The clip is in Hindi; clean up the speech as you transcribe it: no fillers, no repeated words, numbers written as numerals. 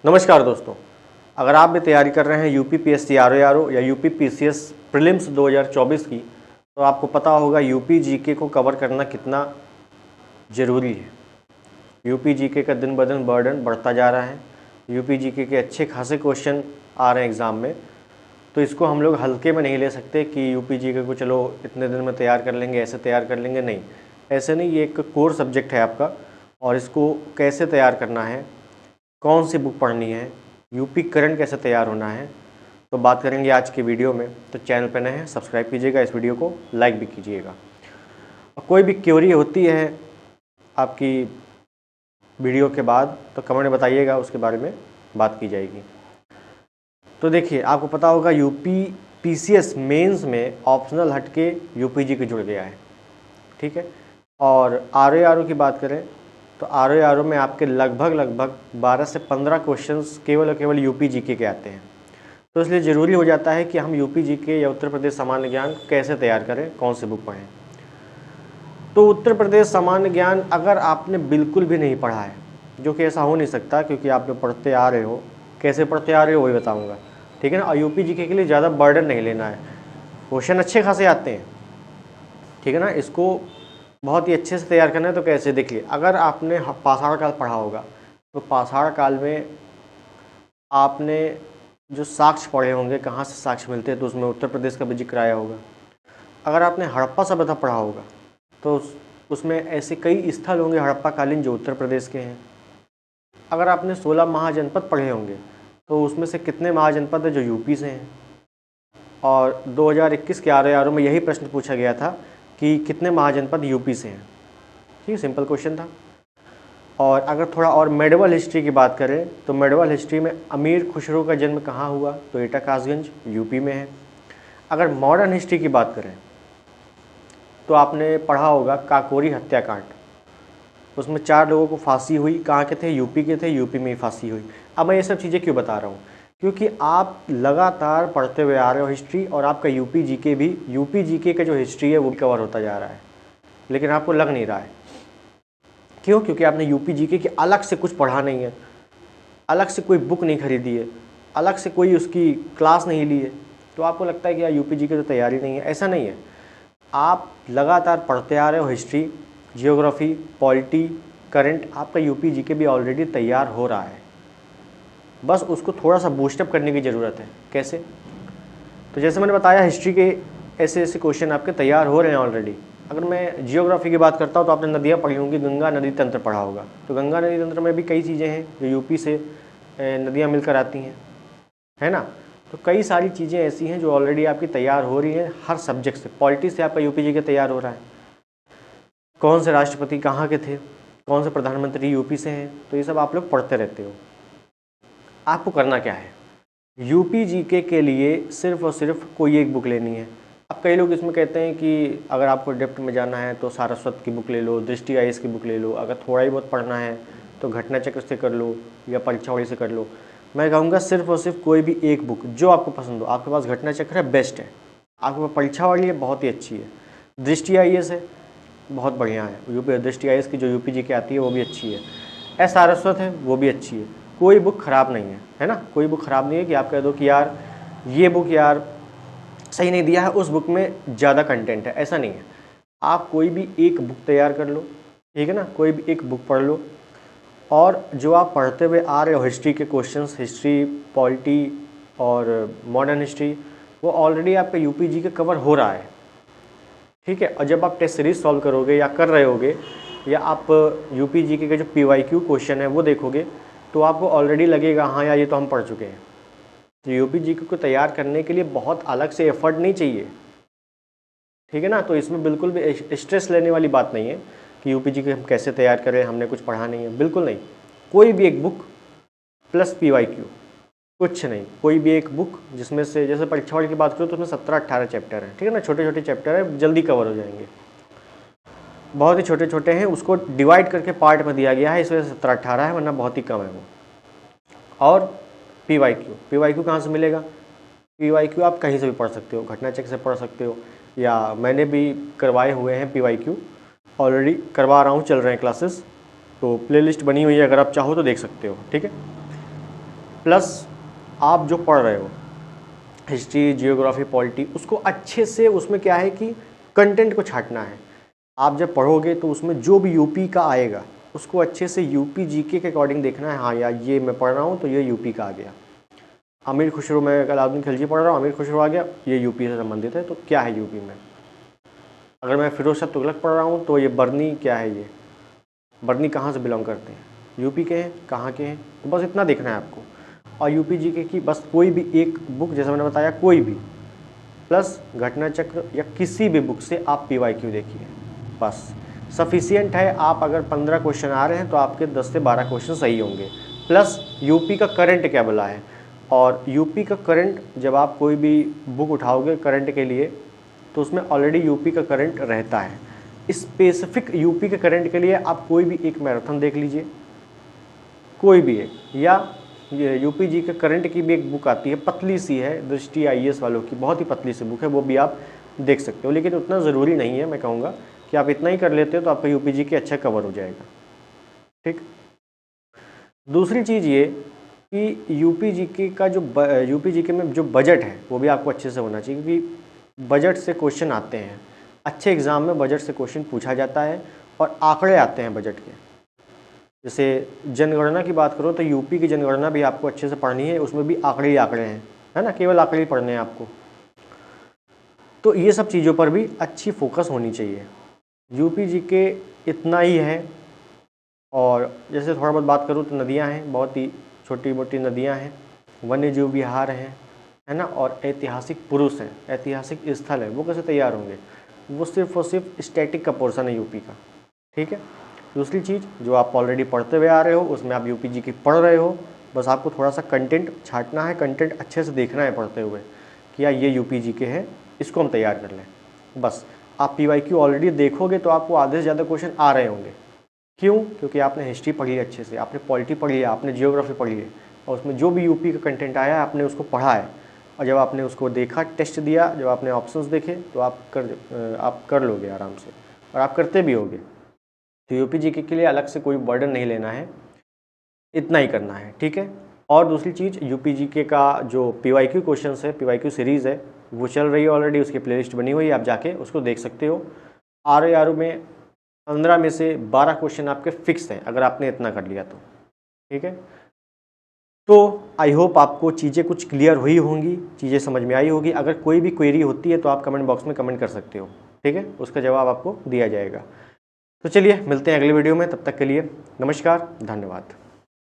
नमस्कार दोस्तों, अगर आप भी तैयारी कर रहे हैं यूपी पीएससी आरओ या यूपी पीसीएस प्रीलिम्स 2024 की, तो आपको पता होगा यूपी जीके को कवर करना कितना ज़रूरी है। यूपी जीके का दिन ब दिन बर्डन बढ़ता जा रहा है। यूपी जीके के अच्छे खासे क्वेश्चन आ रहे हैं एग्ज़ाम में, तो इसको हम लोग हल्के में नहीं ले सकते कि यूपी जीके को चलो इतने दिन में तैयार कर लेंगे, ऐसे तैयार कर लेंगे। नहीं, ऐसे नहीं। ये एक कोर सब्जेक्ट है आपका, और इसको कैसे तैयार करना है, कौन सी बुक पढ़नी है, यूपी करंट कैसे तैयार होना है, तो बात करेंगे आज की वीडियो में। तो चैनल पर नए हैं, सब्सक्राइब कीजिएगा, इस वीडियो को लाइक भी कीजिएगा। और कोई भी क्वेरी होती है आपकी वीडियो के बाद तो कमेंट में बताइएगा, उसके बारे में बात की जाएगी। तो देखिए, आपको पता होगा यूपी पीसीएस मेंस में ऑप्शनल हटके यूपी जी के जुड़ गया है, ठीक है। और आरओ की बात करें तो आरओ में आपके लगभग 12 से 15 क्वेश्चंस केवल और केवल यूपी जीके के आते हैं। तो इसलिए ज़रूरी हो जाता है कि हम यूपी जीके या उत्तर प्रदेश सामान्य ज्ञान कैसे तैयार करें, कौन सी बुक पढ़ें। तो उत्तर प्रदेश सामान्य ज्ञान अगर आपने बिल्कुल भी नहीं पढ़ा है, जो कि ऐसा हो नहीं सकता क्योंकि आप लोग पढ़ते आ रहे हो, कैसे पढ़ते आ रहे हो वही बताऊँगा, ठीक है ना। और यूपी जीके के लिए ज़्यादा बर्डन नहीं लेना है, क्वेश्चन अच्छे खासे आते हैं, ठीक है ना। इसको बहुत ही अच्छे से तैयार करना है। तो कैसे, देखिए, अगर आपने पाषाण काल पढ़ा होगा तो पाषाण काल में आपने जो साक्ष्य पढ़े होंगे, कहाँ से साक्ष्य मिलते हैं, तो उसमें उत्तर प्रदेश का भी जिक्र आया होगा। अगर आपने हड़प्पा सभ्यता पढ़ा होगा तो उसमें ऐसे कई स्थल होंगे हड़प्पा कालीन जो उत्तर प्रदेश के हैं। अगर आपने 16 महाजनपद पढ़े होंगे तो उसमें से कितने महाजनपद है जो यूपी से हैं। और 2021 के आरओ में यही प्रश्न पूछा गया था कि कितने महाजनपद यूपी से हैं, ठीक है, सिंपल क्वेश्चन था। और अगर थोड़ा और मेडिवल हिस्ट्री की बात करें तो मेडिवल हिस्ट्री में अमीर खुसरो का जन्म कहाँ हुआ, तो एटा कासगंज यूपी में है। अगर मॉडर्न हिस्ट्री की बात करें तो आपने पढ़ा होगा काकोरी हत्याकांड, उसमें 4 लोगों को फांसी हुई, कहाँ के थे, यूपी के थे, यूपी में ही फांसी हुई। अब मैं ये सब चीज़ें क्यों बता रहा हूँ, क्योंकि आप लगातार पढ़ते हुए आ रहे हो हिस्ट्री, और आपका यूपी जीके भी, यूपी जीके का जो हिस्ट्री है वो भी कवर होता जा रहा है, लेकिन आपको लग नहीं रहा है। क्यों? क्योंकि आपने यूपी जीके की अलग से कुछ पढ़ा नहीं है, अलग से कोई बुक नहीं खरीदी है, अलग से कोई उसकी क्लास नहीं ली है, तो आपको लगता है कि यार यूपी जीके तो तैयारी नहीं है। ऐसा नहीं है, आप लगातार पढ़ते आ रहे हो हिस्ट्री, जियोग्राफी, पॉलिटी, करंट, आपका यूपी जीके भी ऑलरेडी तैयार हो रहा है, बस उसको थोड़ा सा बूस्टअप करने की ज़रूरत है। कैसे? तो जैसे मैंने बताया, हिस्ट्री के ऐसे ऐसे क्वेश्चन आपके तैयार हो रहे हैं ऑलरेडी। अगर मैं जियोग्राफी की बात करता हूँ तो आपने नदियाँ पढ़ी होंगी, गंगा नदी तंत्र पढ़ा होगा, तो गंगा नदी तंत्र में भी कई चीज़ें हैं जो यूपी से नदियाँ मिलकर आती हैं, है ना। तो कई सारी चीज़ें ऐसी हैं जो ऑलरेडी आपकी तैयार हो रही हैं हर सब्जेक्ट से। पॉलिटिक्स से आपका यूपी जीके तैयार हो रहा है, कौन से राष्ट्रपति कहाँ के थे, कौन से प्रधानमंत्री यूपी से हैं, तो ये सब आप लोग पढ़ते रहते हो। आपको करना क्या है, यूपी जीके के लिए सिर्फ और सिर्फ कोई एक बुक लेनी है। अब कई लोग इसमें कहते हैं कि अगर आपको डेप्थ में जाना है तो सारस्वत की बुक ले लो, दृष्टि आईएएस की बुक ले लो, अगर थोड़ा ही बहुत पढ़ना है तो घटना चक्र से कर लो या परीक्षावली से कर लो। मैं कहूँगा सिर्फ और सिर्फ कोई भी एक बुक जो आपको पसंद हो। आपके पास घटना चक्र है, बेस्ट है। आपके पास परीक्षावली है, बहुत ही अच्छी है। दृष्टि आईएएस है, बहुत बढ़िया है। यूपी दृष्टि आईएएस की जो यूपी जीके आती है वो भी अच्छी है। एस सारस्वत है, वो भी अच्छी है। कोई बुक ख़राब नहीं है ना। कोई बुक ख़राब नहीं है कि आप कह दो कि यार ये बुक यार सही नहीं दिया है, उस बुक में ज़्यादा कंटेंट है, ऐसा नहीं है। आप कोई भी एक बुक तैयार कर लो, ठीक है ना, कोई भी एक बुक पढ़ लो, और जो आप पढ़ते हुए आ रहे हो हिस्ट्री के क्वेश्चंस, हिस्ट्री, पॉलिटी और मॉडर्न हिस्ट्री, वो ऑलरेडी आपका यूपी जी के कवर हो रहा है, ठीक है। और जब आप टेस्ट सीरीज सॉल्व करोगे या कर रहे होगे, या आप यूपी जी के जो PYQ क्वेश्चन है वो देखोगे, तो आपको ऑलरेडी लगेगा हाँ यार ये तो हम पढ़ चुके हैं। तो यूपी जीके को तैयार करने के लिए बहुत अलग से एफर्ट नहीं चाहिए, ठीक है ना। तो इसमें बिल्कुल भी स्ट्रेस लेने वाली बात नहीं है कि यूपी जीके हम कैसे तैयार करें, हमने कुछ पढ़ा नहीं है, बिल्कुल नहीं। कोई भी एक बुक प्लस PYQ, कुछ नहीं, कोई भी एक बुक जिसमें से, जैसे परीक्षावली की बात करो तो उसमें 17-18 चैप्टर हैं, ठीक है ना, छोटे छोटे चैप्टर है, जल्दी कवर हो जाएंगे, बहुत ही छोटे छोटे हैं। उसको डिवाइड करके पार्ट में दिया गया है, इस वजह से 17-18 है, वरना बहुत ही कम है वो। और PYQ कहाँ से मिलेगा? PYQ आप कहीं से भी पढ़ सकते हो, घटना चक्र से पढ़ सकते हो, या मैंने भी करवाए हुए हैं PYQ, ऑलरेडी करवा रहा हूँ, चल रहे हैं क्लासेस, तो प्लेलिस्ट बनी हुई है, अगर आप चाहो तो देख सकते हो, ठीक है। प्लस आप जो पढ़ रहे हो हिस्ट्री, जियोग्राफी, पॉलिटी, उसको अच्छे से, उसमें क्या है कि कंटेंट को छांटना है। आप जब पढ़ोगे तो उसमें जो भी यूपी का आएगा उसको अच्छे से यूपी जीके के अकॉर्डिंग देखना है। हाँ यार, ये मैं पढ़ रहा हूँ तो ये यूपी का आ गया। अमीर खुसरो, मैं अलाउद्दीन खिलजी पढ़ रहा हूँ, अमीर खुसरो आ गया, ये यूपी से संबंधित है, तो क्या है यूपी में। अगर मैं फिरोज शाह तुगलक पढ़ रहा हूँ तो ये बर्नी क्या है, ये बर्नी कहाँ से बिलोंग करते हैं, यूपी के हैं, कहाँ के हैं, तो बस इतना देखना है आपको। और यूपी जीके की बस कोई भी एक बुक, जैसे मैंने बताया, कोई भी प्लस घटना चक्र या किसी भी बुक से आप PYQ देखिए, बस सफिशियंट है। आप अगर 15 क्वेश्चन आ रहे हैं तो आपके 10 से 12 क्वेश्चन सही होंगे। प्लस यूपी का करंट क्या बोला है, और यूपी का करंट जब आप कोई भी बुक उठाओगे करंट के लिए तो उसमें ऑलरेडी यूपी का करंट रहता है। स्पेसिफिक यूपी के करंट के लिए आप कोई भी एक मैराथन देख लीजिए, कोई भी एक, या यूपी जी के करंट की भी एक बुक आती है, पतली सी है, दृष्टि IAS वालों की, बहुत ही पतली सी बुक है, वो भी आप देख सकते हो। लेकिन उतना ज़रूरी नहीं है, मैं कहूँगा कि आप इतना ही कर लेते हो तो आपका यूपी जी के अच्छा कवर हो जाएगा। ठीक। दूसरी चीज़ ये कि यूपी जी के का जो यूपी जी के में जो बजट है वो भी आपको अच्छे से होना चाहिए, क्योंकि बजट से क्वेश्चन आते हैं अच्छे एग्ज़ाम में, बजट से क्वेश्चन पूछा जाता है और आंकड़े आते हैं बजट के। जैसे जनगणना की बात करो तो यूपी की जनगणना भी आपको अच्छे से पढ़नी है, उसमें भी आंकड़े ही आंकड़े हैं, है ना, केवल आंकड़े ही पढ़ने हैं आपको। तो ये सब चीज़ों पर भी अच्छी फोकस होनी चाहिए। यूपी जी के इतना ही है। और जैसे थोड़ा बहुत बात करूँ तो नदियाँ हैं, बहुत ही छोटी मोटी नदियाँ हैं, वन्य जीव विहार हैं, है ना, और ऐतिहासिक पुरुष हैं, ऐतिहासिक स्थल है, वो कैसे तैयार होंगे, वो सिर्फ और सिर्फ स्टैटिक का पोर्शन है यूपी का। ठीक है। दूसरी चीज़, जो आप ऑलरेडी पढ़ते हुए आ रहे हो उसमें आप यूपी जी की पढ़ रहे हो, बस आपको थोड़ा सा कंटेंट छांटना है, कंटेंट अच्छे से देखना है पढ़ते हुए कि यार ये यूपी जी के है, इसको हम तैयार कर लें। बस आप PYQ ऑलरेडी देखोगे तो आपको आधे से ज़्यादा क्वेश्चन आ रहे होंगे। क्यों? क्योंकि आपने हिस्ट्री पढ़ी है अच्छे से, आपने पॉलिटी पढ़ी है, आपने जियोग्राफी पढ़ी है, और उसमें जो भी यूपी का कंटेंट आया है आपने उसको पढ़ा है, और जब आपने उसको देखा, टेस्ट दिया, जब आपने ऑप्शंस देखे तो आप कर लोगे आराम से, और आप करते भी होगे। तो यूपी जीके के लिए अलग से कोई बर्डन नहीं लेना है, इतना ही करना है। ठीक है। और दूसरी चीज़, यूपी जीके का जो PYQ क्वेश्चन है, PYQ सीरीज़ है, वो चल रही है ऑलरेडी, उसकी प्लेलिस्ट बनी हुई है, आप जाके उसको देख सकते हो। RARO में 15 में से 12 क्वेश्चन आपके फिक्स हैं, अगर आपने इतना कर लिया तो। ठीक है। तो आई होप आपको चीज़ें कुछ क्लियर हुई होंगी, चीज़ें समझ में आई होगी। अगर कोई भी क्वेरी होती है तो आप कमेंट बॉक्स में कमेंट कर सकते हो। ठीक है, उसका जवाब आपको दिया जाएगा। तो चलिए मिलते हैं अगले वीडियो में, तब तक के लिए नमस्कार, धन्यवाद।